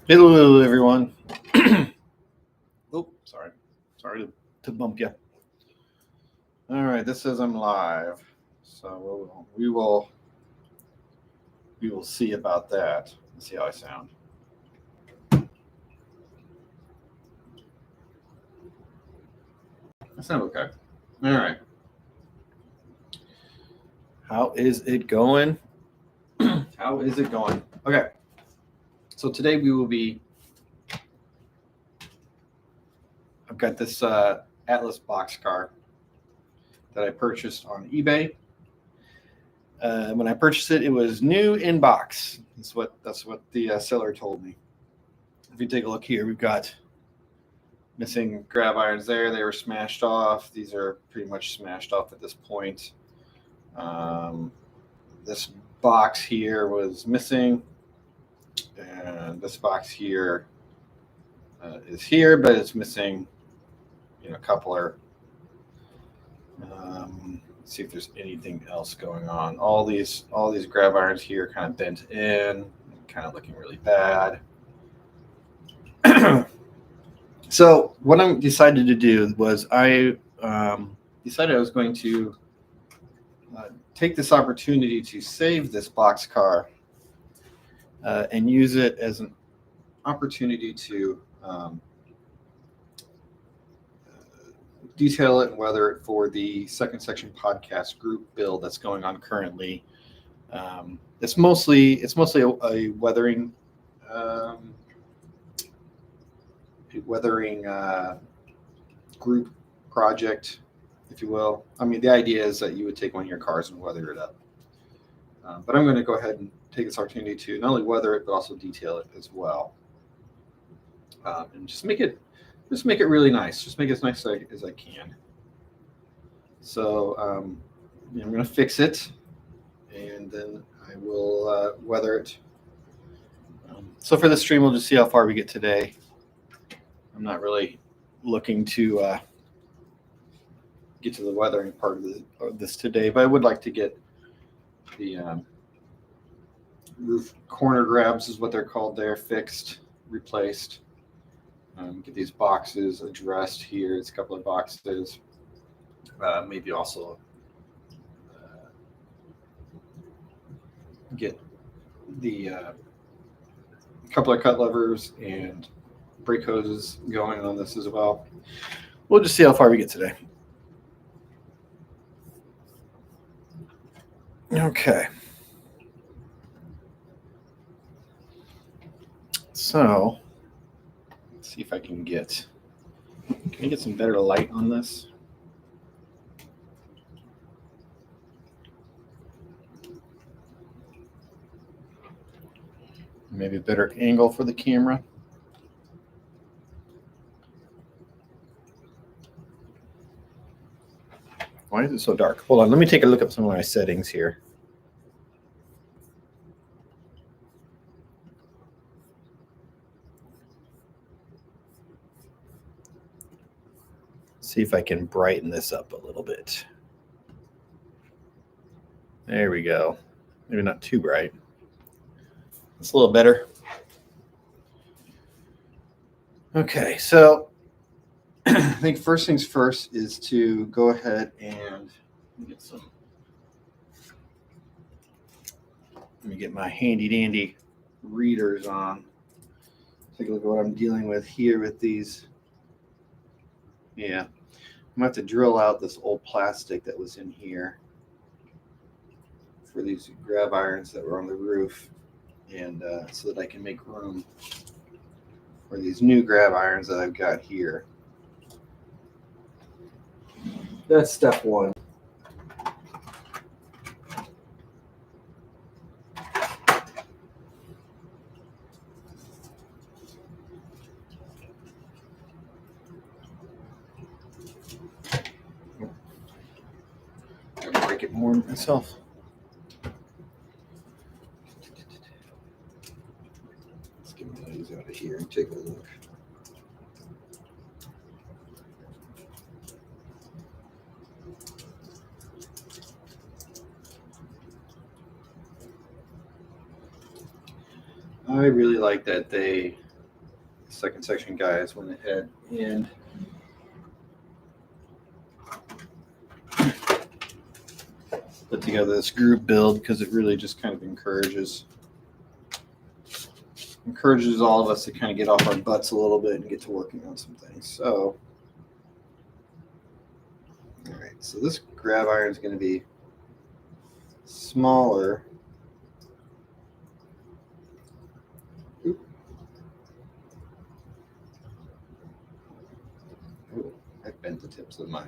Hello, everyone. Oh, sorry to bump you. All right, this says I'm live, so we will see about that. Let's see how I sound. I sound okay. All right. How is it going? How is it going? Okay. So today we will be. I've got this Atlas boxcar that I purchased on eBay. When I purchased it, it was new in box. That's what the seller told me. If you take a look here, we've got missing grab irons there. They were smashed off. These are pretty much smashed off at this point. This box here was missing, and this box here is here, but it's missing, a coupler. Let's see if there's anything else going on. All these grab irons here kind of bent in, kind of looking really bad. So what I decided to do was I decided I was going to take this opportunity to save this boxcar and use it as an opportunity to detail it and weather it for the second section podcast group build that's going on currently. It's mostly a weathering group project, if you will. I mean, the idea is that you would take one of your cars and weather it up. But I'm going to go ahead and take this opportunity to not only weather it, but also detail it as well. And just make it really nice. Just make it as nice as I can. So I'm going to fix it, and then I will weather it. So for the stream, we'll just see how far we get today. I'm not really looking to get to the weathering part of this today, but I would like to get the roof corner grabs, is what they're called there, fixed, replaced. Get these boxes addressed here. It's a couple of boxes. Maybe also get the couple of cut levers and brake hoses going on this as well. We'll just see how far we get today. Okay. So let's see if I can I get some better light on this? Maybe a better angle for the camera. Why is it so dark? Hold on, let me take a look at some of my settings here. See if I can brighten this up a little bit. There we go. Maybe not too bright. It's a little better. Okay, so I think first things first is to go ahead and let me get my handy dandy readers on. Take a look at what I'm dealing with here with these. Yeah, I'm gonna have to drill out this old plastic that was in here for these grab irons that were on the roof, and so that I can make room for these new grab irons that I've got here. That's step one. I'll break it more myself. Let's get one of these out of here and take a look. I really like that they second section guys went ahead and put together this group build because it really just kind of encourages all of us to kind of get off our butts a little bit and get to working on some things. So, all right, so this grab iron is going to be smaller. Oop. Ooh, I bent the tips of my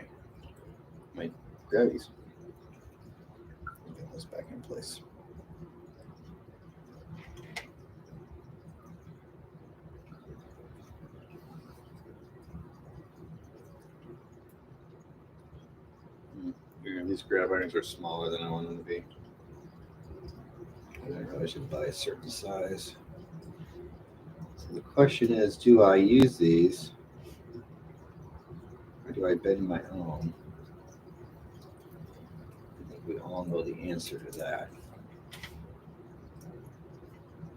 grabbies. Get those back in place. These grab irons are smaller than I want them to be. I really should buy a certain size. So the question is, do I use these or do I bend my own? I think we all know the answer to that,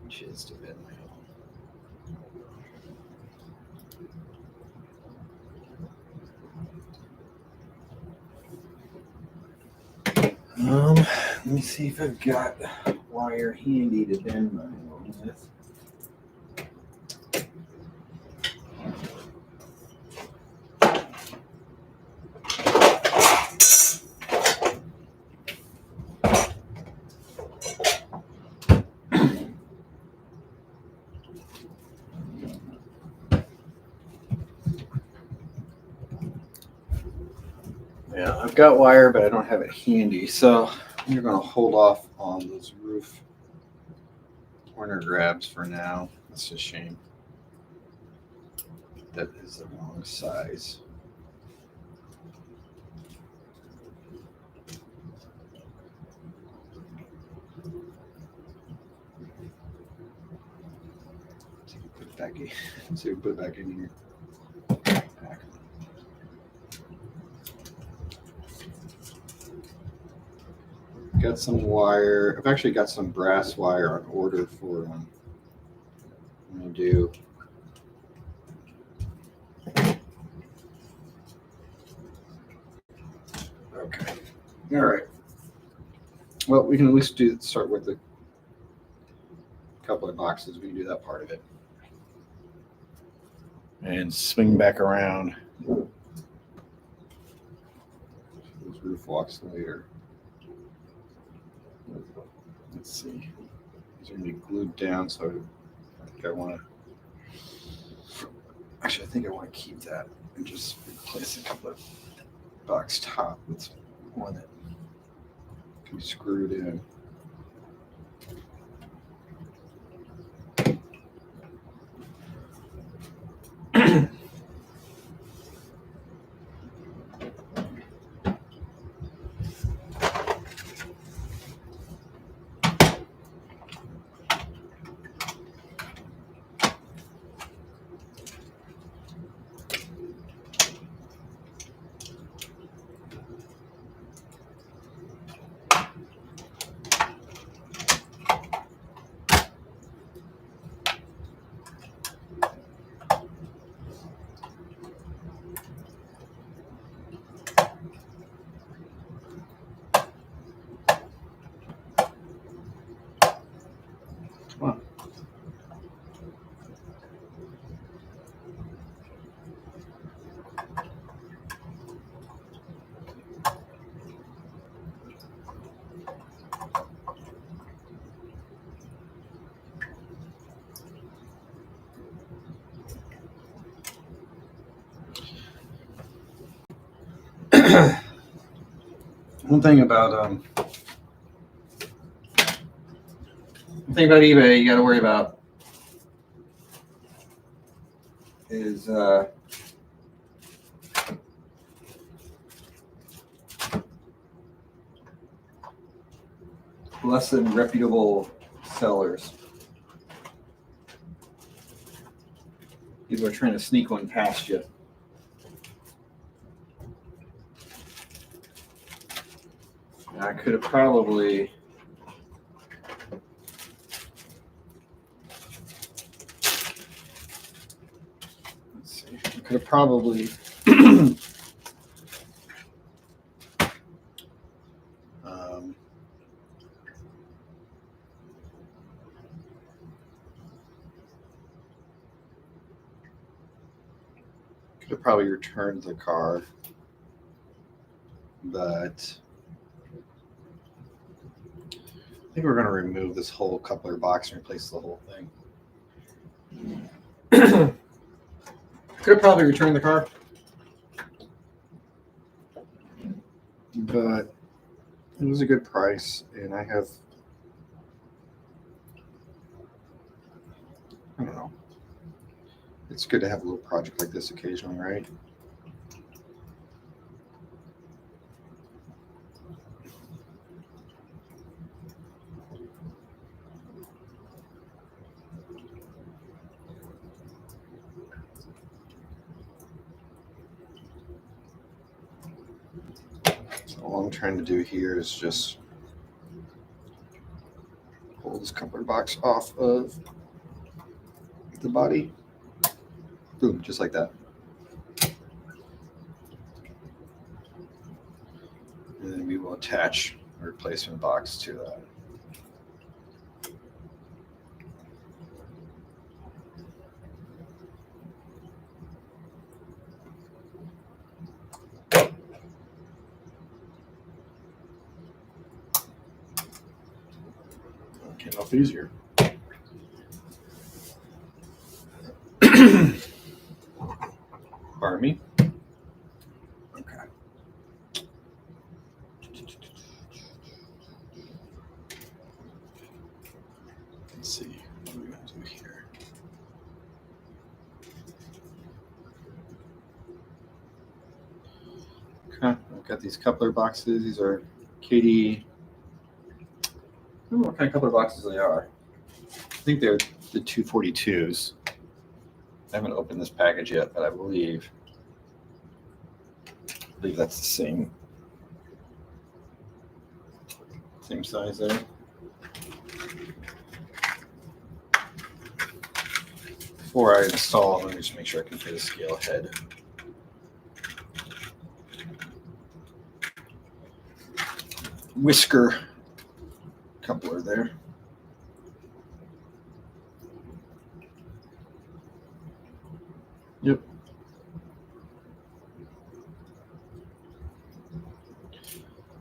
which is to bend my own. Let me see if I've got wire handy to bend my own with. Yeah, I've got wire, but I don't have it handy, so we're going to hold off on those roof corner grabs for now. That's a shame. That is the wrong size. Put it back in. So we put it back in here. Back. Got some wire. I've actually got some brass wire on order for I'm going to do. Okay. All right. Well, we can at least start with a couple of boxes. We can do that part of it. And swing back around. Those roof walks later. Let's see. These are going to be glued down, so I think I want to. Actually, I think I want to keep that and just replace a couple of box top with one that can be screwed in. Come on. One thing about eBay you got to worry about is less than reputable sellers. People are trying to sneak one past you. I could have probably Could have probably returned the car, but I think we're going to remove this whole coupler box and replace the whole thing. Could have probably returned the car, but it was a good price, and I don't know. It's good to have a little project like this occasionally, right? So all I'm trying to do here is just pull this coupler box off of the body. Boom, just like that. And then we will attach a replacement box to that. Came off easier. Pardon me. Okay. Let's see. What are we going to do here? Okay. I've got these coupler boxes. These are KD. I don't know what kind of coupler boxes they are. I think they're the 242s. I haven't opened this package yet, but I believe that's the same size there. Before I install, let me just make sure I can fit a scale head. Whisker coupler there. Yep.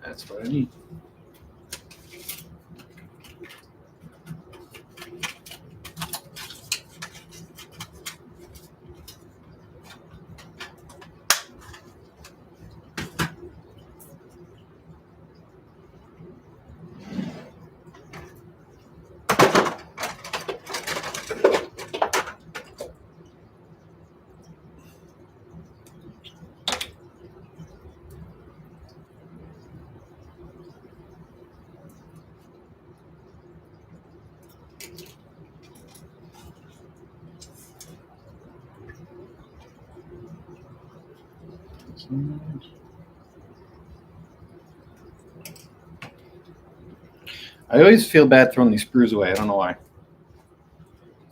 That's what I need. I always feel bad throwing these screws away. I don't know why. I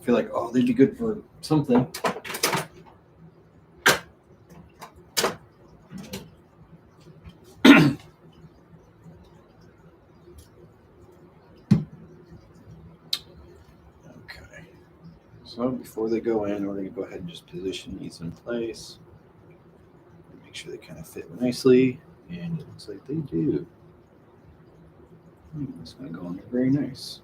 feel like, oh, they'd be good for something. Okay. So before they go in, we're going to go ahead and just position these in place. Make sure they kind of fit nicely. And it looks like they do. It's going to go on there very nice.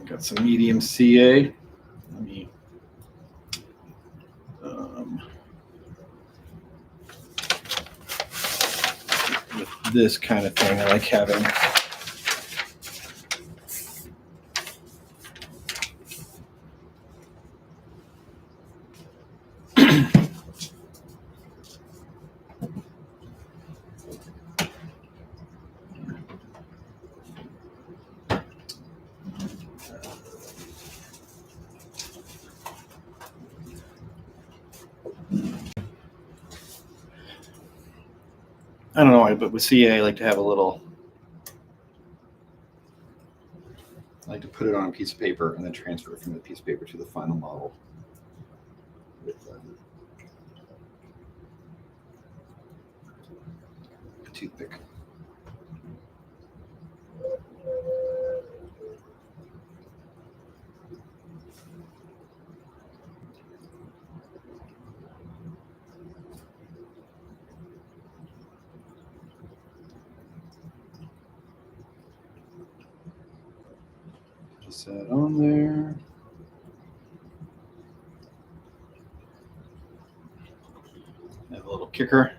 Got some medium CA. Let me with this kind of thing, I like having I don't know why, but with CA, I like to have a little like to put it on a piece of paper and then transfer it from the piece of paper to the final model with a toothpick. Just that on there. Have a little kicker.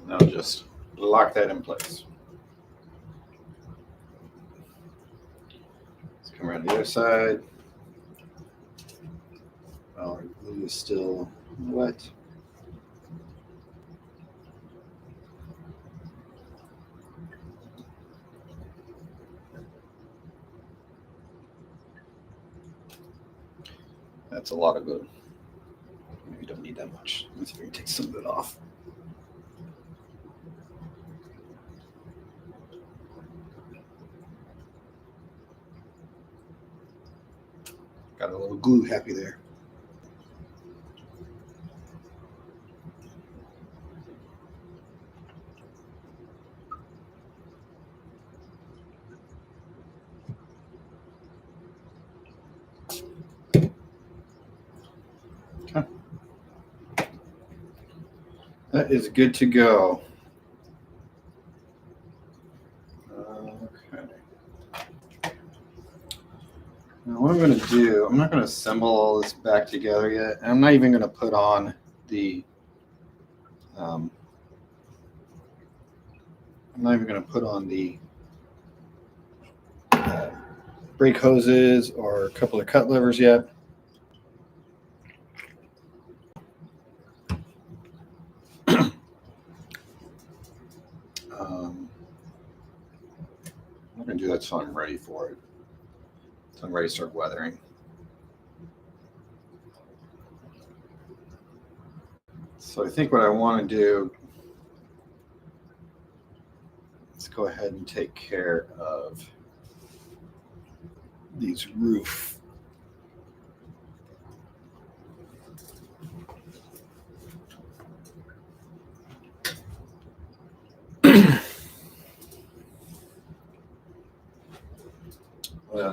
Now just lock that in place. Let's come around the other side. Well, our glue is still wet. That's a lot of glue. Maybe you don't need that much. Let's see if we can take some of it off. Got a little glue happy there. Okay. That is good to go. Okay. Now what I'm going to do, I'm not going to assemble all this back together yet. And I'm not even going to put on the brake hoses or a couple of cut levers yet. I'm not going to do that until I'm ready for it. Until I'm ready to start weathering. So I think what I want to do is go ahead and take care of these roof.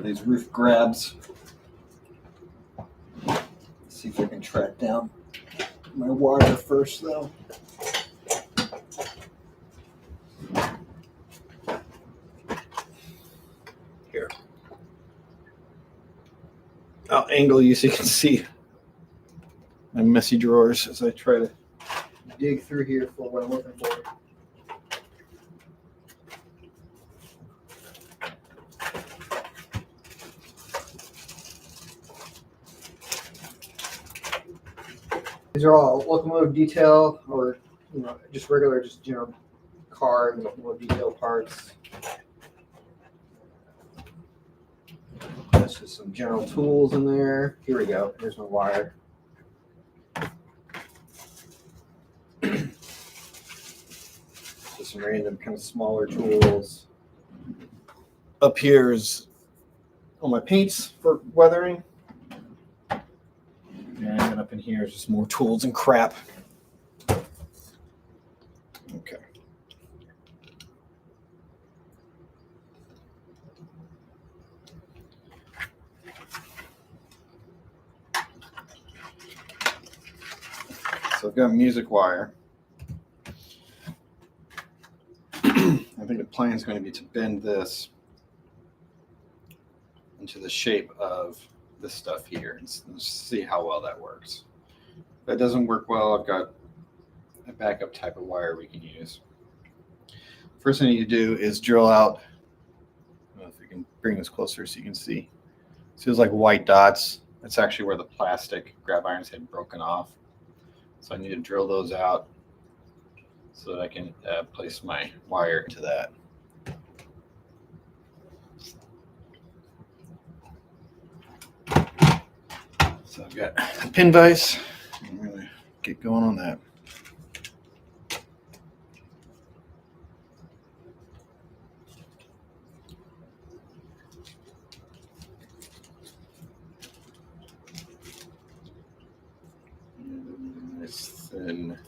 These roof grabs. Let's see if I can track down my wire first, though. Here. I'll angle you so you can see my messy drawers as I try to dig through here for what I'm looking for. These are all locomotive detail, or just regular, just general car and locomotive detail parts. That's just some general tools in there. Here we go. Here's my wire. Just some random kind of smaller tools. Up here is all my paints for weathering. And then up in here is just more tools and crap. Okay. So I've got music wire. I think the plan is going to be to bend this into the shape of this stuff here and see how well that works. If that doesn't work well, I've got a backup type of wire we can use. First thing I need to do is drill out, I don't know if we can bring this closer so you can see. It feels like white dots. That's actually where the plastic grab irons had broken off. So I need to drill those out so that I can place my wire into that. So I've got a pin vise. I'm going to get going on that. Nice thin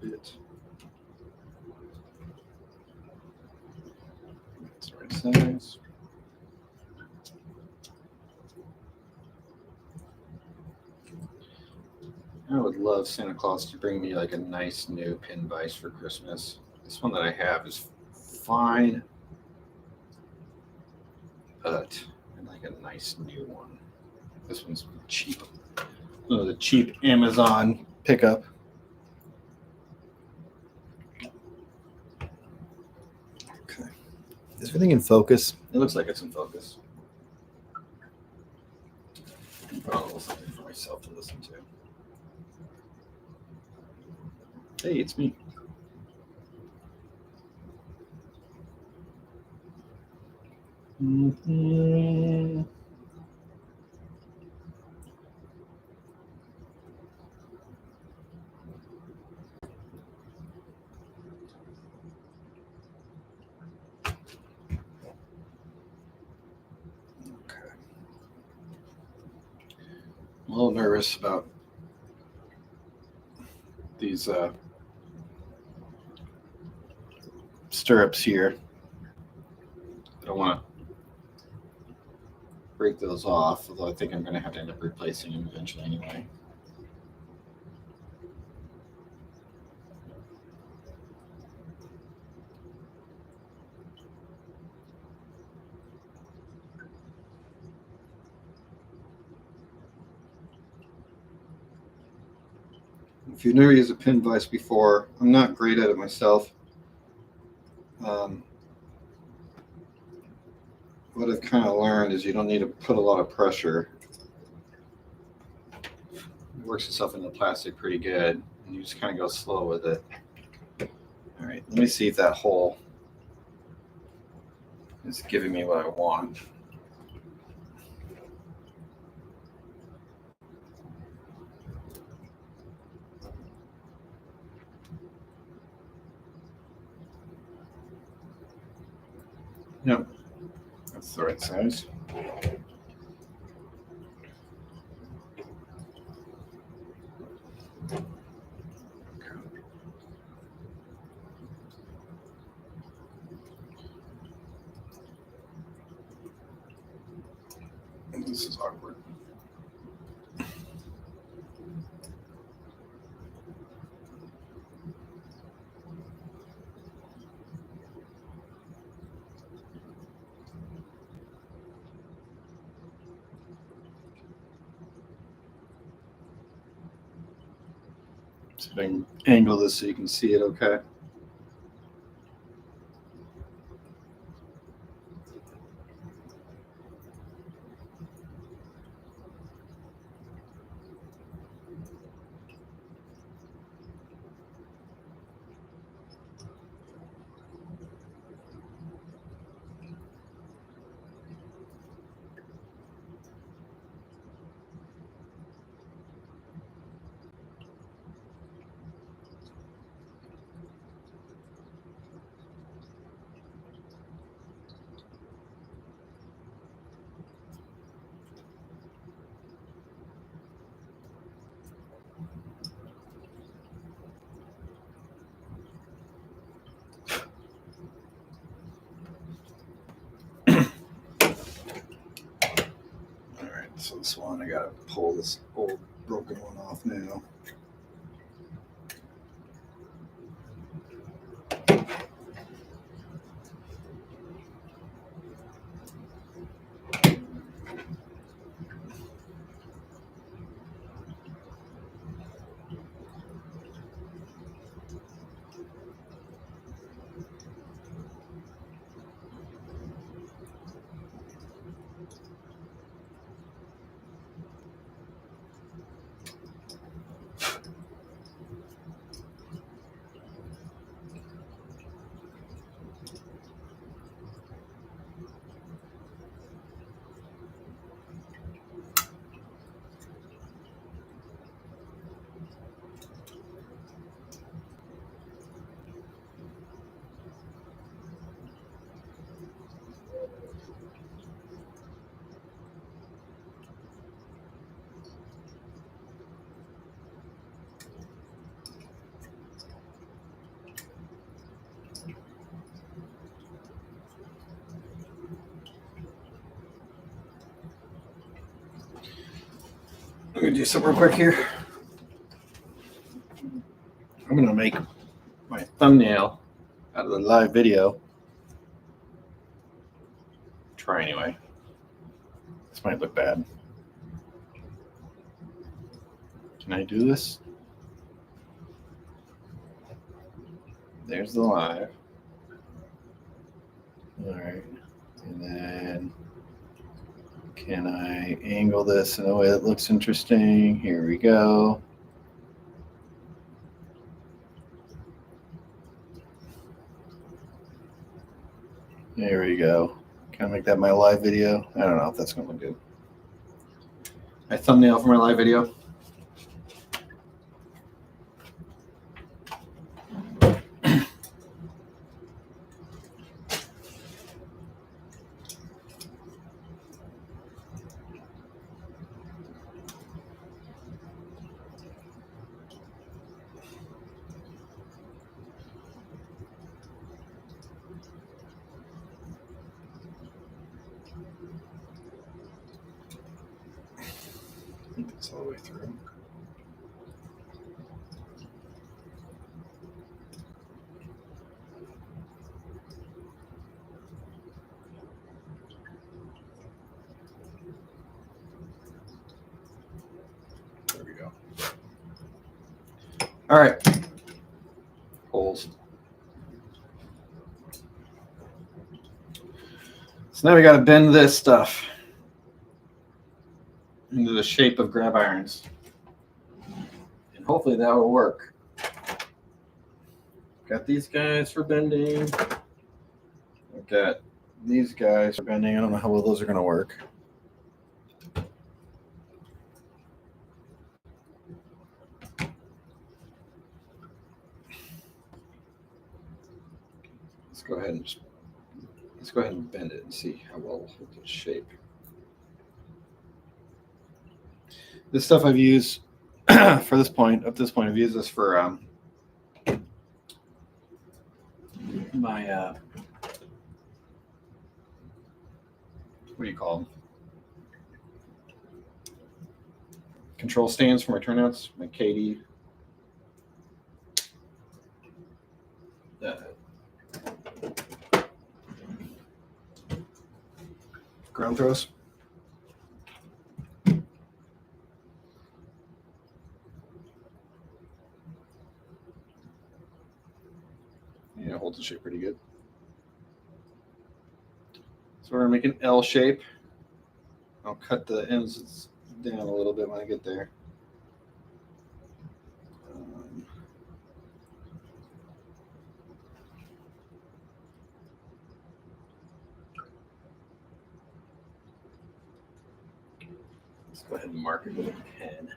bit. That's the right size. I would love Santa Claus to bring me like a nice new pin vise for Christmas. This one that I have is fine, but I'd like a nice new one. This one's cheap. Oh, the cheap Amazon pickup. Okay. Is everything in focus? It looks like it's in focus. I'll put on a little something for myself to listen to. Hey, it's me. Mm-hmm. Okay. I'm a little nervous about these stirrups here. I don't want to break those off, although I think I'm going to have to end up replacing them eventually anyway. If you've never used a pin vise before, I'm not great at it myself. What I've kind of learned is you don't need to put a lot of pressure. It works itself into plastic pretty good, and you just kind of go slow with it. All right, let me see if that hole is giving me what I want. Yep, that's the right size. This is awkward. So I can angle this so you can see it okay. So this one, I gotta pull this old broken one off now. I'm gonna do something real quick here. I'm gonna make my thumbnail out of the live video. Try anyway. This might look bad. Can I do this? There's the live. All right. And then can I angle this in a way that looks interesting? Here we go. There we go. Can I make that my live video? I don't know if that's going to look good. My thumbnail for my live video. I think that's all the way through. There we go. All right. Holes. So now we got to bend this stuff into the shape of grab irons. And hopefully that will work. Got these guys for bending. I've got these guys for bending. I don't know how well those are going to work. Let's go ahead and bend it and see how well it'll hold its shape. This stuff I've used for this point. Up to this point, I've used this for my what do you call them? Control stands for my turnouts, my KD. Ground throws. Yeah, it holds the shape pretty good. So we're gonna make an L shape. I'll cut the ends down a little bit when I get there. Let's go ahead and mark it with a pen.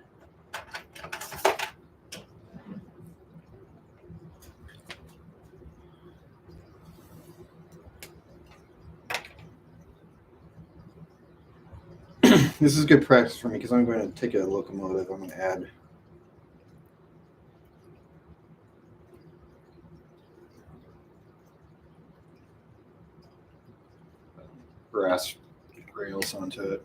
This is good practice for me because I'm going to take a locomotive. I'm going to add brass rails onto it.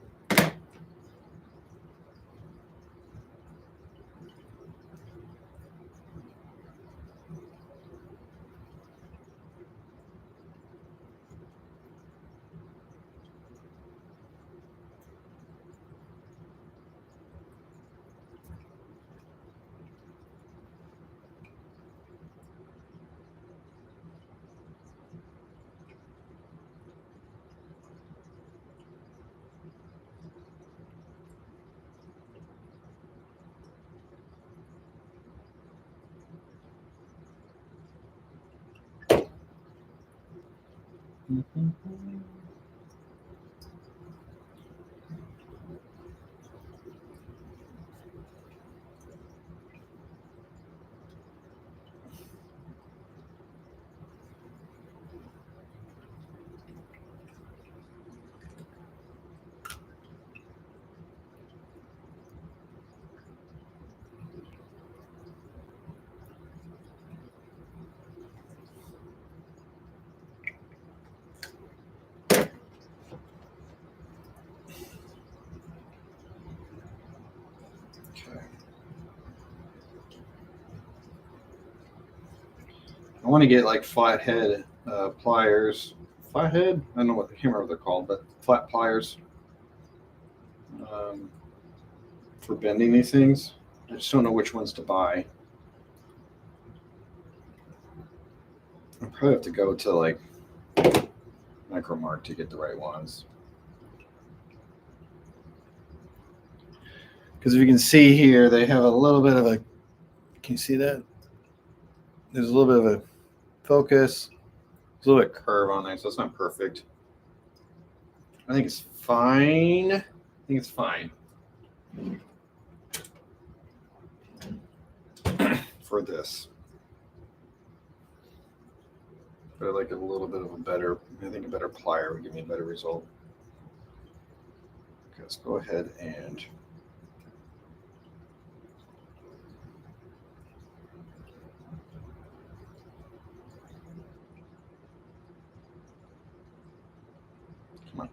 Okay. I want to get like flathead pliers. Flathead? I don't know what, I can't remember what they're called, but flat pliers for bending these things. I just don't know which ones to buy. I probably have to go to like Micro-Mart to get the right ones. Because if you can see here, they have a little bit of a, can you see that? There's a little bit of a focus. There's a little bit of curve on there, so it's not perfect. I think it's fine. I think it's fine for this. But I like a little bit of a better, I think a better plier would give me a better result. Okay, let's go ahead and come on.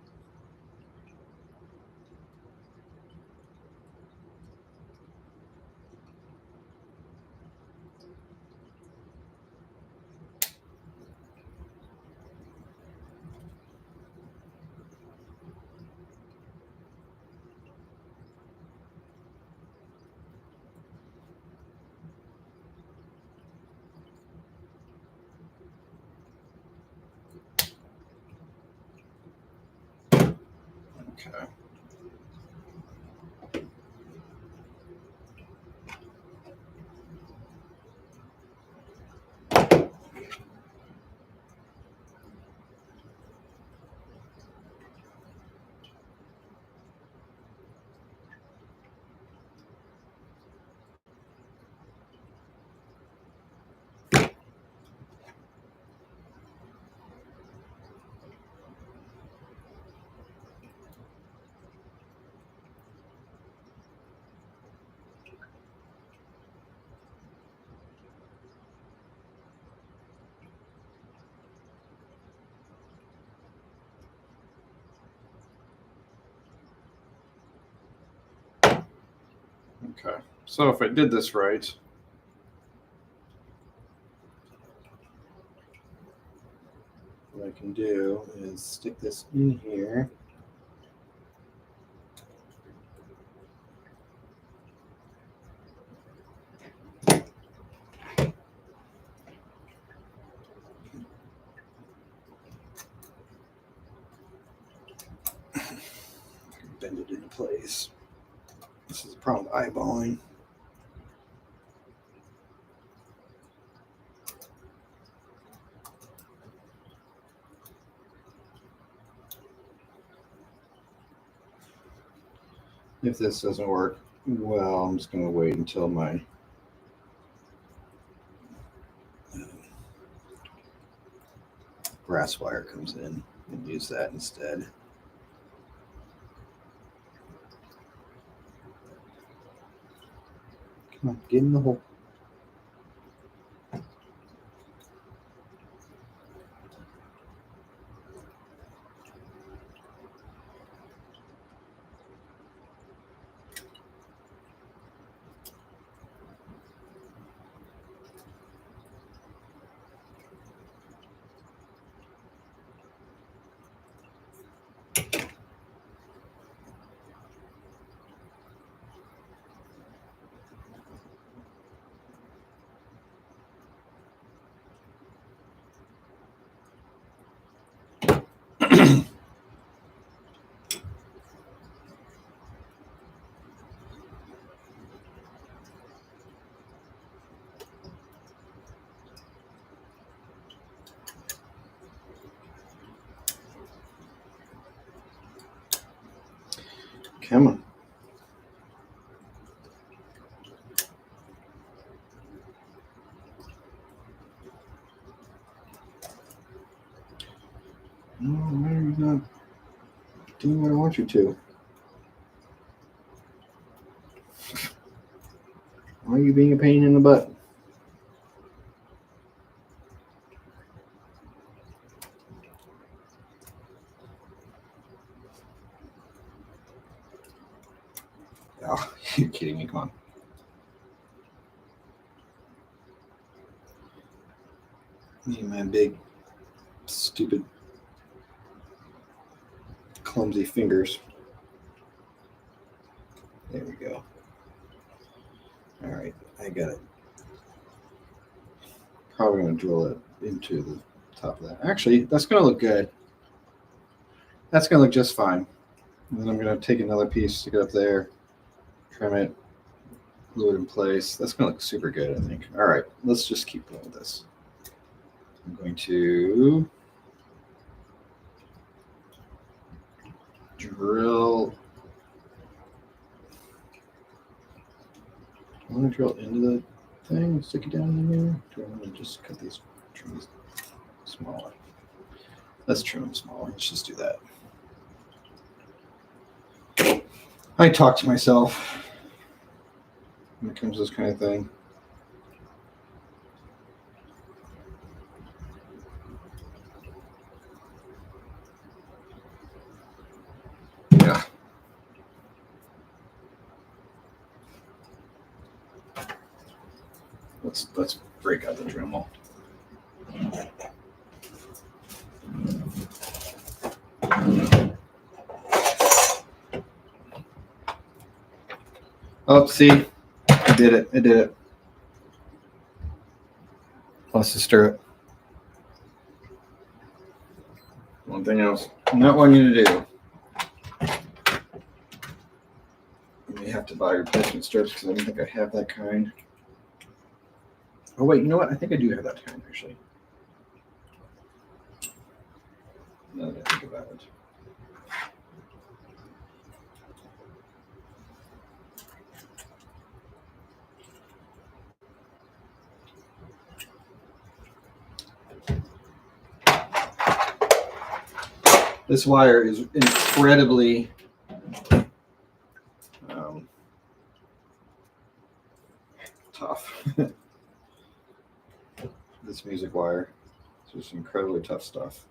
Okay. Okay. So if I did this right, what I can do is stick this in here. Bend it into place. This is the problem with eyeballing. If this doesn't work, well, I'm just going to wait until my brass wire comes in and use that instead. Come on, get in the hole. Come on. No, why are you not doing what I want you to? Why are you being a pain in the butt? Oh, you're kidding me. Come on. Me and my big, stupid, clumsy fingers. There we go. All right, I got it. Probably going to drill it into the top of that. Actually, that's going to look good. That's going to look just fine. And then I'm going to take another piece, stick it up there, trim it, glue it in place. That's going to look super good, I think. All right, let's just keep going with this. I'm going to drill. I want to drill into the thing, stick it down in there. Do I want to just cut these, trim these smaller? Let's trim them smaller. Let's just do that. I talk to myself when it comes to this kind of thing. Yeah. Let's break out the Dremel. Oh, see, I did it. I did it. Let's just stir it. One thing else I'm not wanting you to do. You may have to buy replacement strips because I don't think I have that kind. Oh wait, you know what? I think I do have that kind actually. Now that I think about it. This wire is incredibly tough. This music wire. It's just incredibly tough stuff.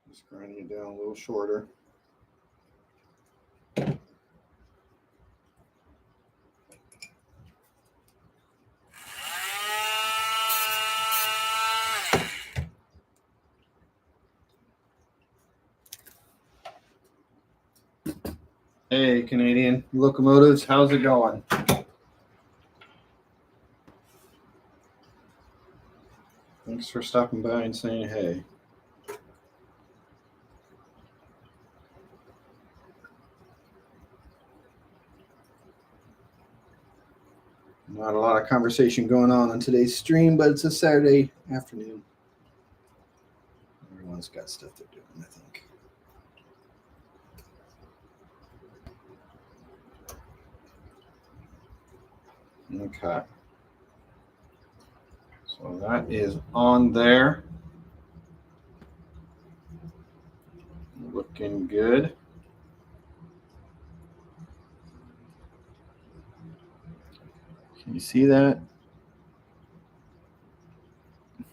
Just grinding it down a little shorter. Hey, Canadian locomotives, how's it going? Thanks for stopping by and saying hey. Not a lot of conversation going on today's stream, but it's a Saturday afternoon. Everyone's got stuff they're doing, I think. Okay. So that is on there. Looking good. Can you see that?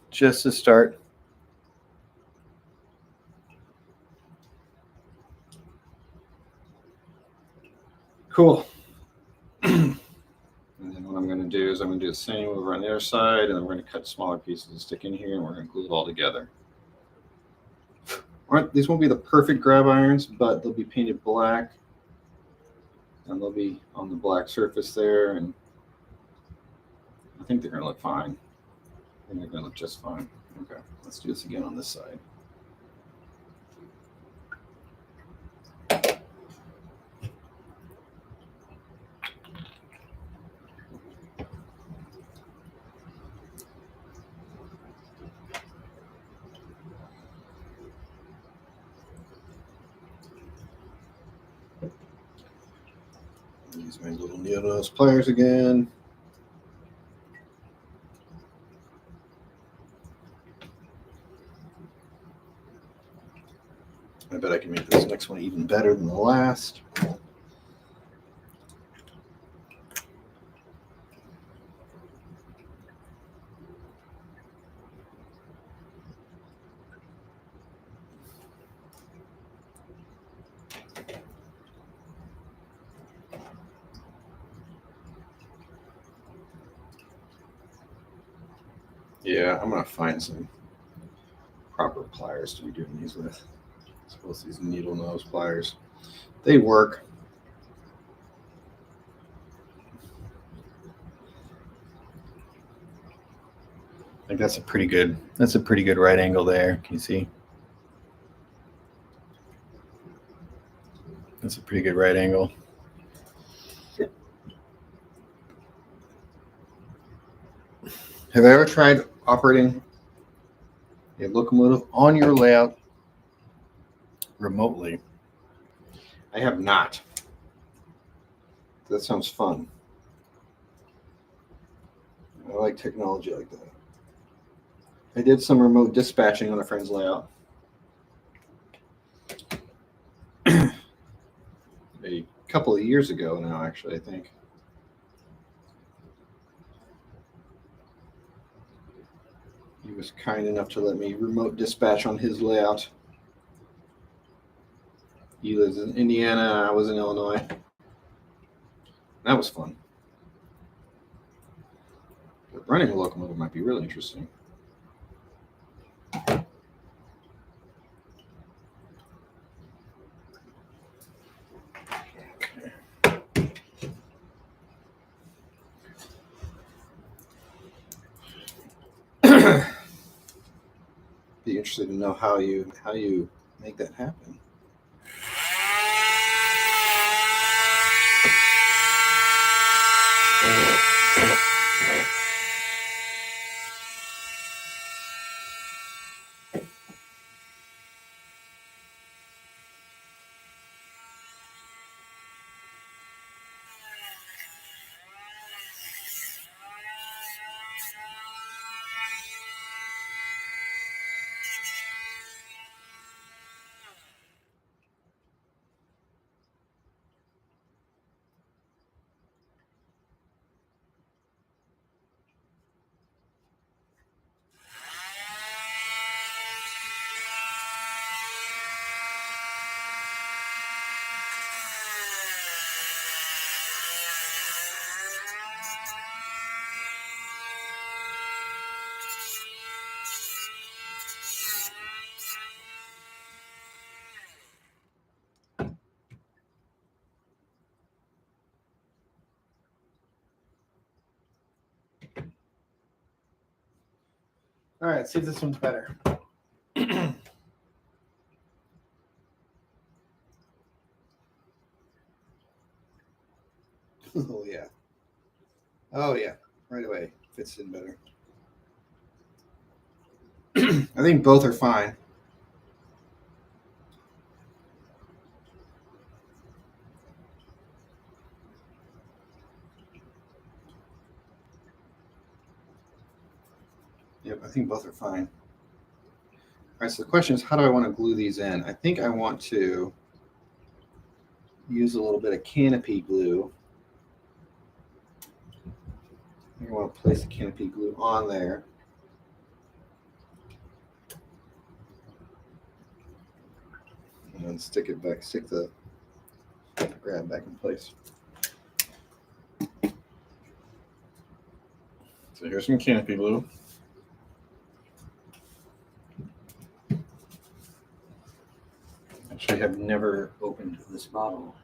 Just to start. Cool. And then what I'm going to do is I'm going to do the same over on the other side, and then we're going to cut smaller pieces and stick in here, and we're going to glue it all together. All right, these won't be the perfect grab irons, but they'll be painted black, and they'll be on the black surface there, and I think they're going to look fine. I think they're going to look just fine. Okay, let's do this again on this side. Use my little needle nose pliers again. I bet I can make this next one even better than the last. Yeah, I'm going to find some proper pliers to be doing these with. I suppose these needle nose pliers, they work. I think that's a pretty good right angle there. Can you see? That's a pretty good right angle. Have I ever tried operating a locomotive on your layout remotely? I have not. That sounds fun. I like technology like that. I did some remote dispatching on a friend's layout. A couple of years ago now, actually, I think. He was kind enough to let me remote dispatch on his layout. He lives in Indiana, I was in Illinois. That was fun. But running a locomotive might be really interesting. Be interested to know how you make that happen. All right, see if this one's better. Oh, yeah. Oh, yeah. Right away. Fits in better. I think both are fine. Yep, I think both are fine. All right, so the question is, how do I want to glue these in? I think I want to use a little bit of canopy glue. I think I want to place the canopy glue on there. And then stick the grab back in place. So here's some canopy glue. Actually, I have never opened this bottle.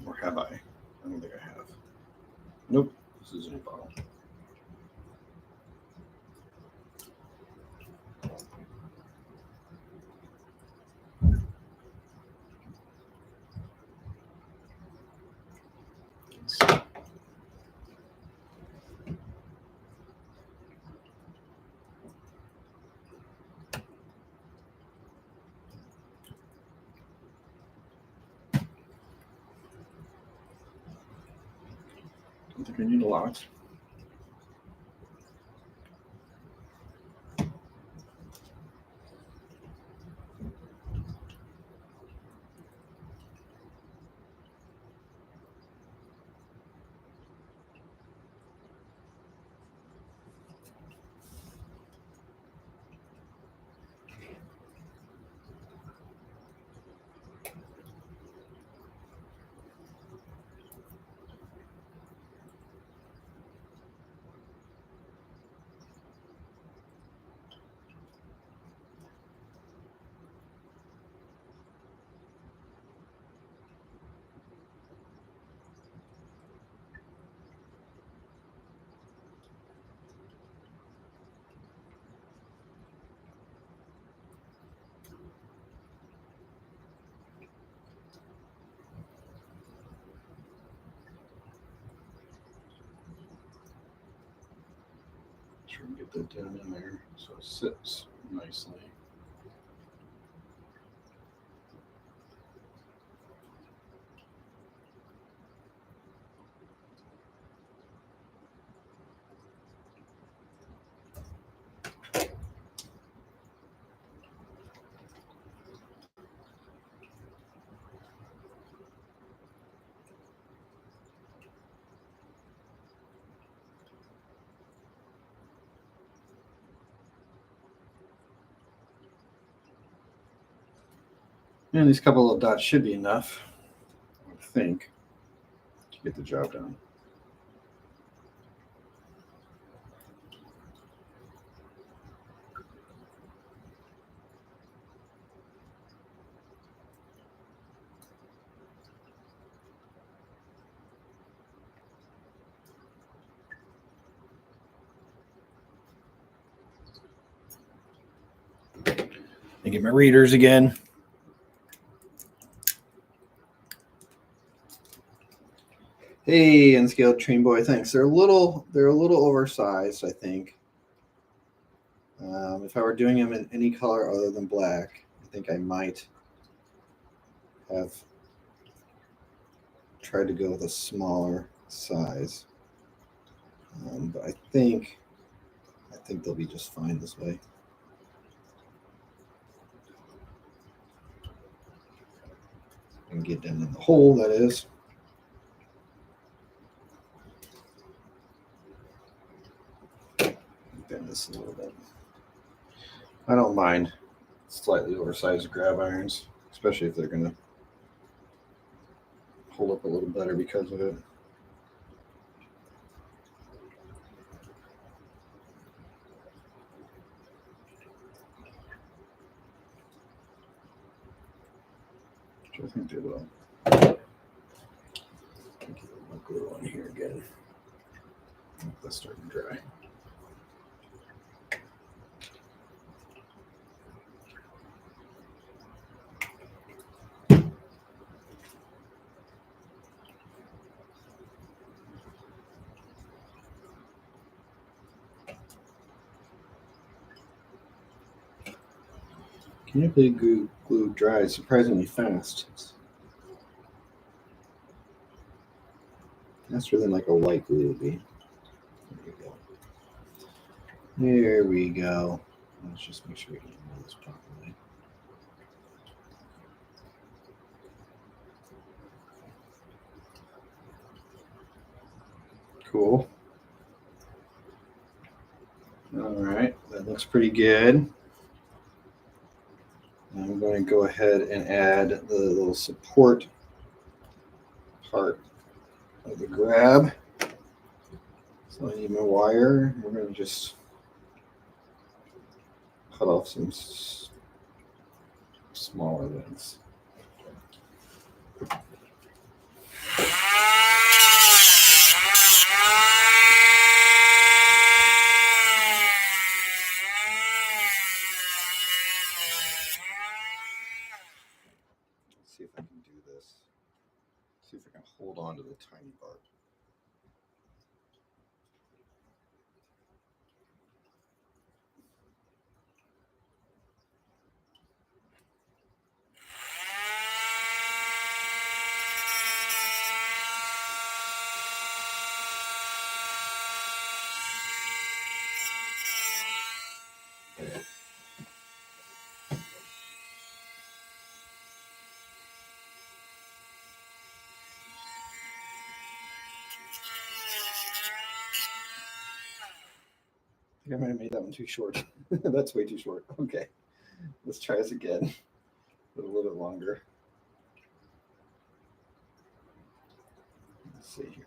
Or have I? I don't think I have. Nope, this is a new bottle. lines. I think I need a lot. Try and get that down in there so it sits nicely. And these couple of dots should be enough, I think, to get the job done. I get my readers again. Hey, Unscaled Train Boy, thanks. They're a little oversized, I think. If I were doing them in any color other than black, I think I might have tried to go with a smaller size. But I think they'll be just fine this way. And get down in the hole, that is. Bend this a little bit. I don't mind slightly oversized grab irons, especially if they're going to hold up a little better because of it. Which I think they will. Get my glue on here again. That's starting to dry. Canopy glue dries surprisingly fast. Faster than like a white glue would be. There we go. There we go. Let's just make sure we can do this properly. Cool. All right, that looks pretty good. I'm going to go ahead and add the little support part of the grab. So I need my wire. We're going to just cut off some smaller lengths. See if I can do this. See if I can hold on to the tiny part. I might have made that one too short. That's way too short. Okay, let's try this again. A little bit longer. Let's see here.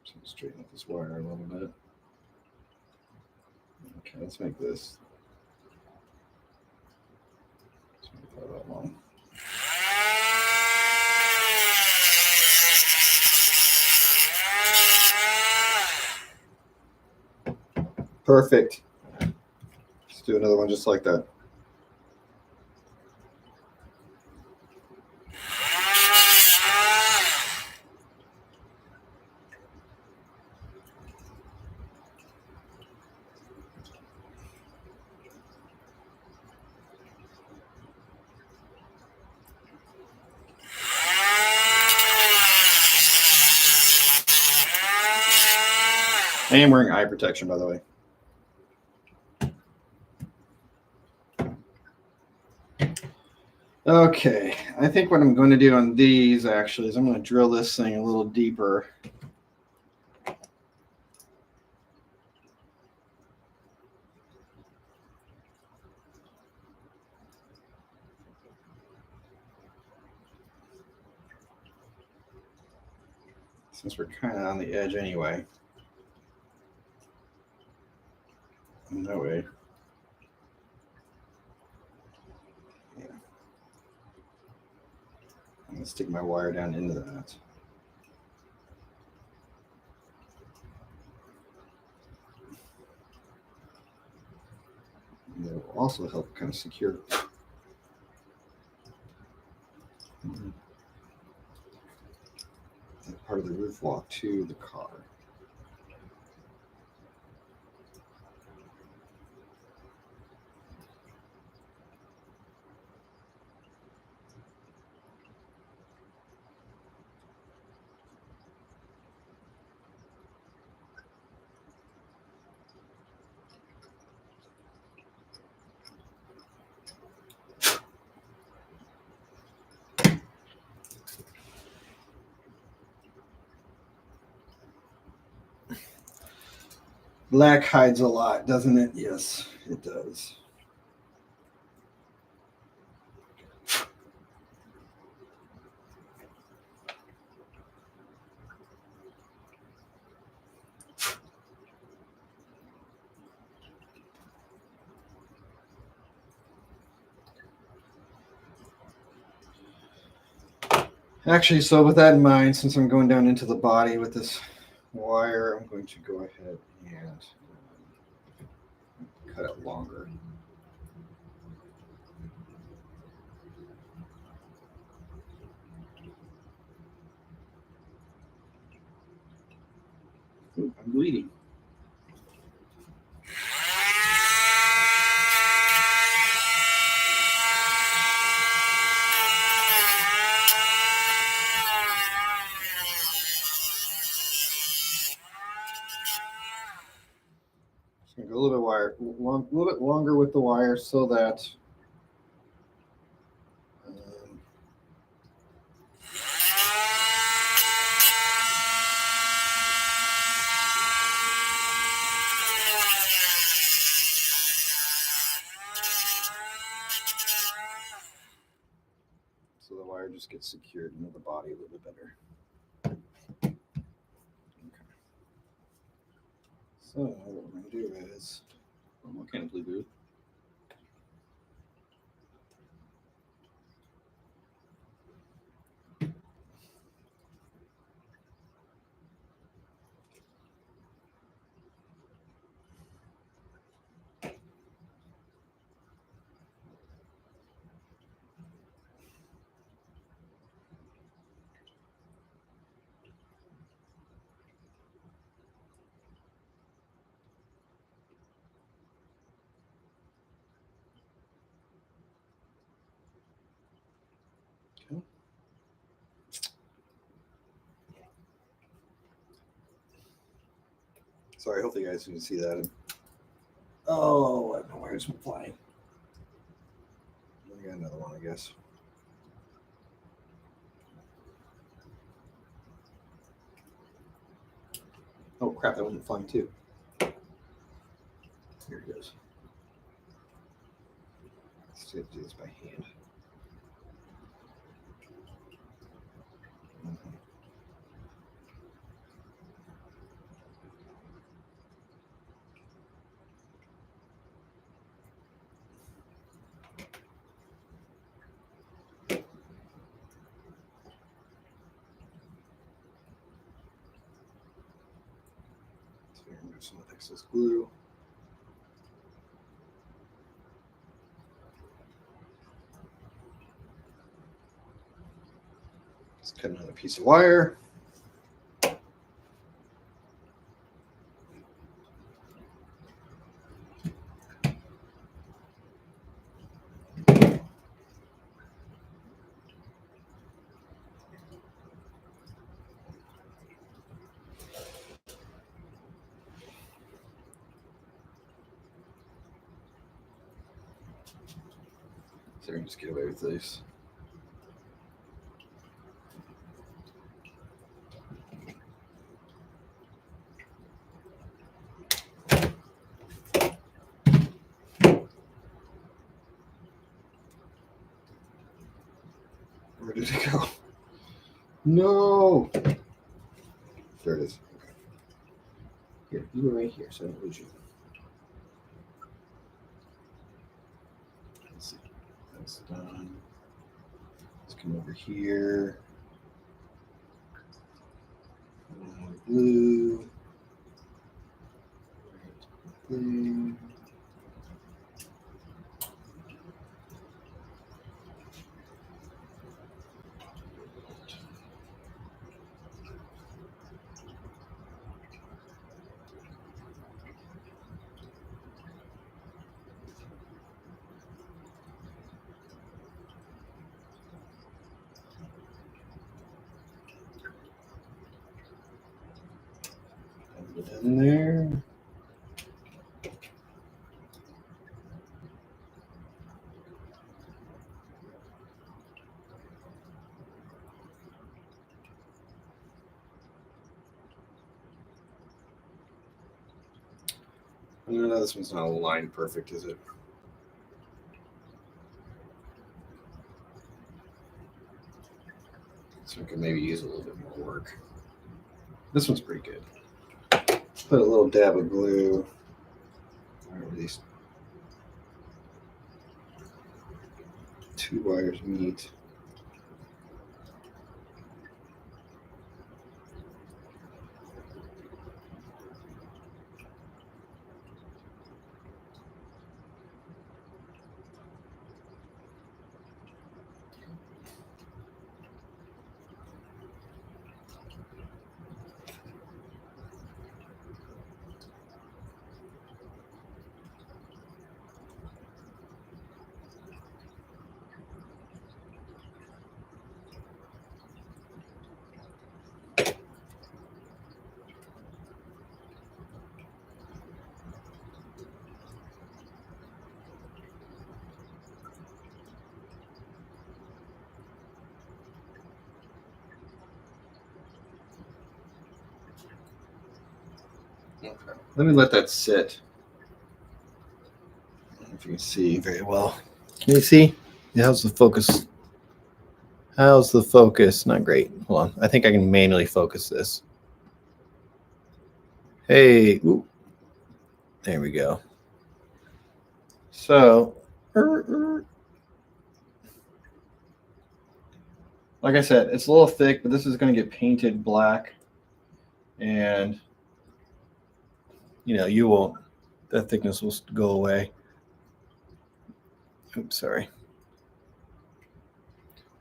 Just gonna straighten up this wire a little bit. Okay, let's make this. Let's make that long. Perfect. Let's do another one just like that. I am wearing eye protection, by the way. Okay, I think what I'm going to do on these actually is I'm going to drill this thing a little deeper. Since we're kind of on the edge anyway. And that way. Yeah. I'm going to stick my wire down into that. And that will also help kind of secure that part of the roof walk to the car. Black hides a lot, doesn't it? Yes, it does. Actually, so with that in mind, since I'm going down into the body with this wire, I'm going to go ahead and cut it longer. Ooh, I'm bleeding. Just gonna go a little bit longer with the wire so that so the wire just gets secured into the body a little bit better. Okay. So what we're going to do is, mechanically do. Okay. Sorry, hopefully you guys can see that. Oh, I have no wires flying. I got another one, I guess. Oh crap, that wasn't flying too. Here it goes. Let's do this by hand. So remove some excess glue. Let's cut another piece of wire. So we can just get away with this. Where did it go? No! There it is. Okay. Here, you go right here so I don't lose you. Let's see. That's done. Let's come over here. Blue. Blue. Put it in there. No, this one's not aligned perfect, is it? So we can maybe use a little bit more work. This one's pretty good. Put a little dab of glue, or at least 2 wires meet. Okay. Let me let that sit. I don't know if you can see very well. Can you see? How's the focus? How's the focus? Not great. Hold on. I think I can manually focus this. Hey. Ooh. There we go. So, like I said, it's a little thick, but this is going to get painted black. And, you won't, that thickness will go away. Oops, sorry.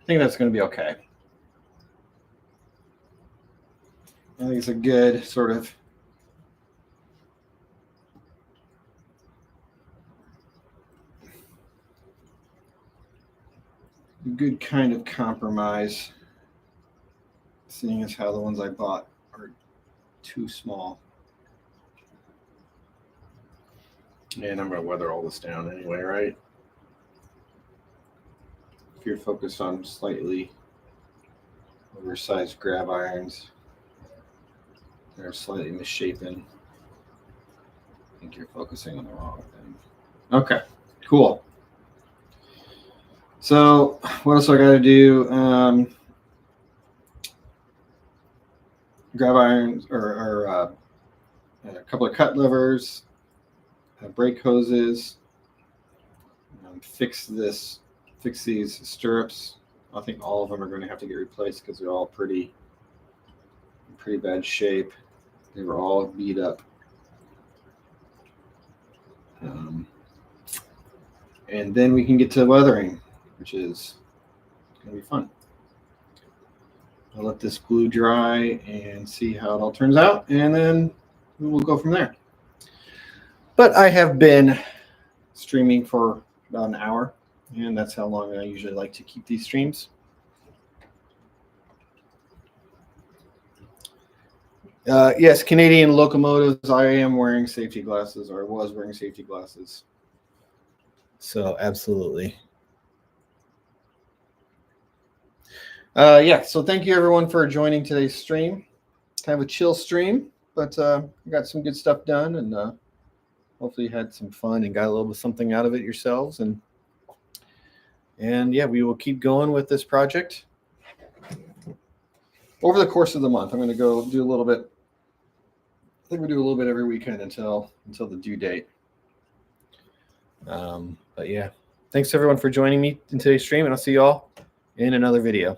I think that's going to be okay. I think it's a good sort of good kind of compromise, seeing as how the ones I bought are too small. And I'm going to weather all this down anyway, right? If you're focused on slightly oversized grab irons, they're slightly misshapen. I think you're focusing on the wrong thing. Okay, cool. So what else do I got to do? Grab irons or a couple of cut levers, brake hoses, fix these stirrups. I think all of them are going to have to get replaced because they're all pretty bad shape. They were all beat up. And then we can get to weathering, which is going to be fun. I'll let this glue dry and see how it all turns out, and then we will go from there. But I have been streaming for about an hour, and that's how long I usually like to keep these streams. Yes, Canadian locomotives, I am wearing safety glasses, or was wearing safety glasses. So absolutely. Yeah, so thank you everyone for joining today's stream. Kind of a chill stream, but we got some good stuff done, and hopefully you had some fun and got a little bit something out of it yourselves. And yeah, we will keep going with this project over the course of the month. I'm going to go do a little bit. I think we do a little bit every weekend until the due date. But yeah, thanks everyone for joining me in today's stream, and I'll see you all in another video.